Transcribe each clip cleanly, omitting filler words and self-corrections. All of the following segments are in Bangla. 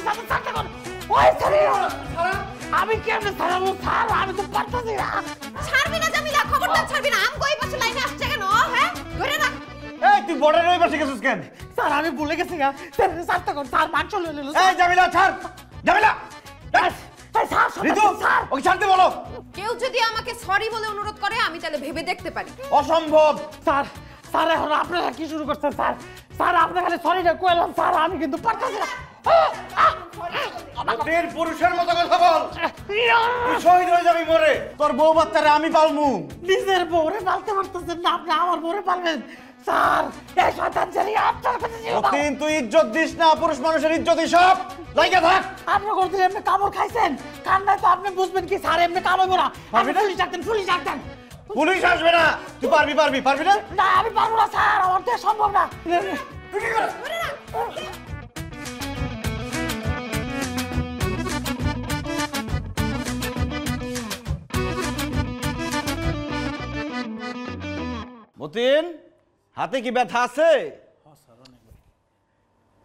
সাথে সাথে কর ওই ছাড়ি আমি কেমনে ছাড়াবো স্যার আমি তো পারতাছি না ছাড়বি না জামিলা খবরদার ছাড়বি না আম কই পাশে লাইনে আসছে কেন হ্যাঁ ধরে রাখ এই তুই বর্ডারের ওই পাশে গেছিস কেন স্যার আমি ভুলে গেছি না স্যার সাথে কর স্যার মান চলে এলো এই জামিলা ছাড় জামিলা স্যার ঋতু স্যার ওকে ছাড়তে বলো কেউ যদি আমাকে সরি বলে অনুরোধ করে আমি তাহলে ভেবে দেখতে পারি অসম্ভব স্যার স্যার এখন আপনারা কি শুরু করছেন স্যার স্যার আপনি খালি সরিটা কইলাম স্যার আমি কিন্তু পারতাছি না তোর পুরুষের মতো কথা বল তুই শহীদ হয়ে যাবি মরে তোর বউ বাচ্চারে আমি পালমু নিজের বউরে পালতে পারতেছেন না আপনি আমার বউরে পালবেন স্যার এই শয়তান ছেলে আপনার কাছে ছিল না অতীন তুই ইজ্জত দিস না পুরুষ মানুষের ইজ্জতই সব লাইগা থাক আপনি করতে এমনি কামড় খাইছেন কান নাই তো আপনি বুঝবেন কি স্যার এমনি কামাবো না আপনি পুলিশ ডাকতেন পুলিশ আসবে না তুই পারবি না না আমি পারবো না স্যার আমার তো সম্ভব না তুই কি কর মতিন হাতে কি ব্যথা আছে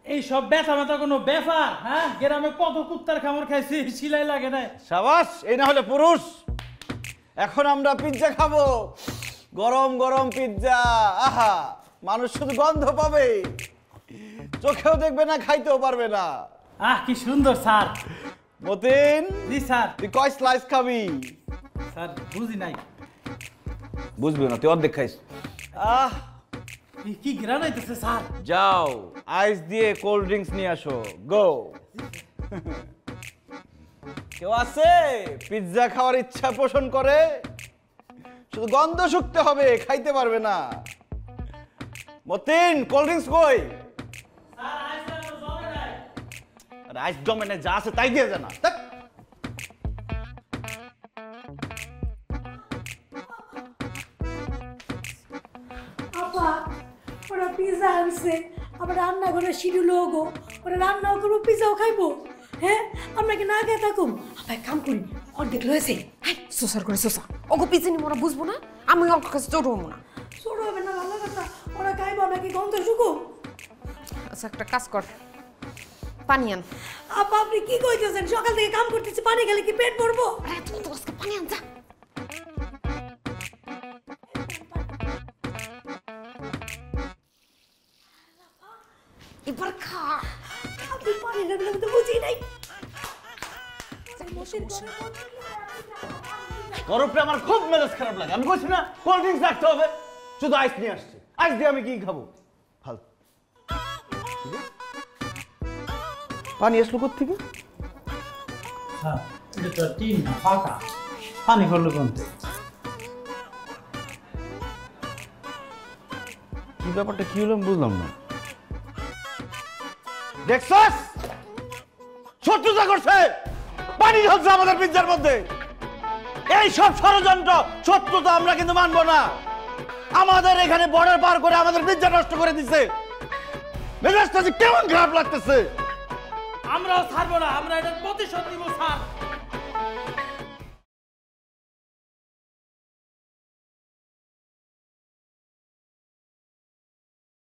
এই সব ব্যথা ব্যথা কোনো ব্যাপার হ্যাঁ গ্রামে কত কুত্তার খামর খাইছি সিলাই লাগে না সাবাস এই না হলে পুরুষ এখন আমরা পিজ্জা খাবো গরম গরম পিজ্জা আহা মানুষ শুধু গন্ধ পাবে চোখেও দেখবে না খাইতেও পারবে না কি সুন্দর স্যার মতিন জি স্যার তুই কয় স্লাইস খাবি স্যার বুঝি নাই বুঝবি না তুই অর্ধেক খাইস কি গ্রান আইতেছে স্যার যাও আইস দিয়ে কোল্ড ড্রিঙ্কস নিয়ে আসো গো কেউ আছে পিৎজা খাওয়ার ইচ্ছা পোষণ করে শুধু গন্ধ শুকতে হবে খাইতে পারবে না মতিন কোল্ড ড্রিঙ্কস কই আরে আইস জমে না যা আছে তাই দিয়ে জানা ওরা পিজা আনছে আবার রান্নাঘরে শিডিউল গো ওরা রান্নাও করবো পিজাও খাইবো হ্যাঁ আমরা কি না খেয়ে থাকুম আবার কাম করি অর্ধেক রয়েছে সোসার করে সোসা ওগো পিছনে মোরা বুঝবো না আমি ওর কাছে ছোট হবো না ছোট হবে না ভালো কথা ওরা খাইবো নাকি গন্ধ শুকো আচ্ছা একটা কাজ কর পানি আন আপা আপনি কি কইতেছেন সকাল থেকে কাম করতেছি পানি খেলে কি পেট ভরবো তুমি তো আজকে পানি আন যা এবার খা আপনি পানি লাগলে আমি তো বুঝি নাই তোর উপরে আমার খুব মেজাজ খারাপ লাগে আমি বলছি না কোল্ড ড্রিঙ্কস রাখতে হবে শুধু আইস নিয়ে আসছে আইস দিয়ে আমি কি খাবো ফালতু পানি আসলো কোথেকে স্যার এটা তো টিন না ফাঁকা পানি করলো কোনতে কি ব্যাপারটা কি হলো বুঝলাম না দেখছস শত্রুতা করছে পানি ঢালছে আমাদের পিজ্জার মধ্যে এই সব ষড়যন্ত্র শত্রুতা আমরা কিন্তু মানবো না আমাদের এখানে বর্ডার পার করে আমাদের পিজ্জা নষ্ট করে দিছে মেজাজটা যে কেমন খারাপ লাগতেছে আমরাও ছাড়বো না আমরা এটা প্রতিশোধ নিব স্যার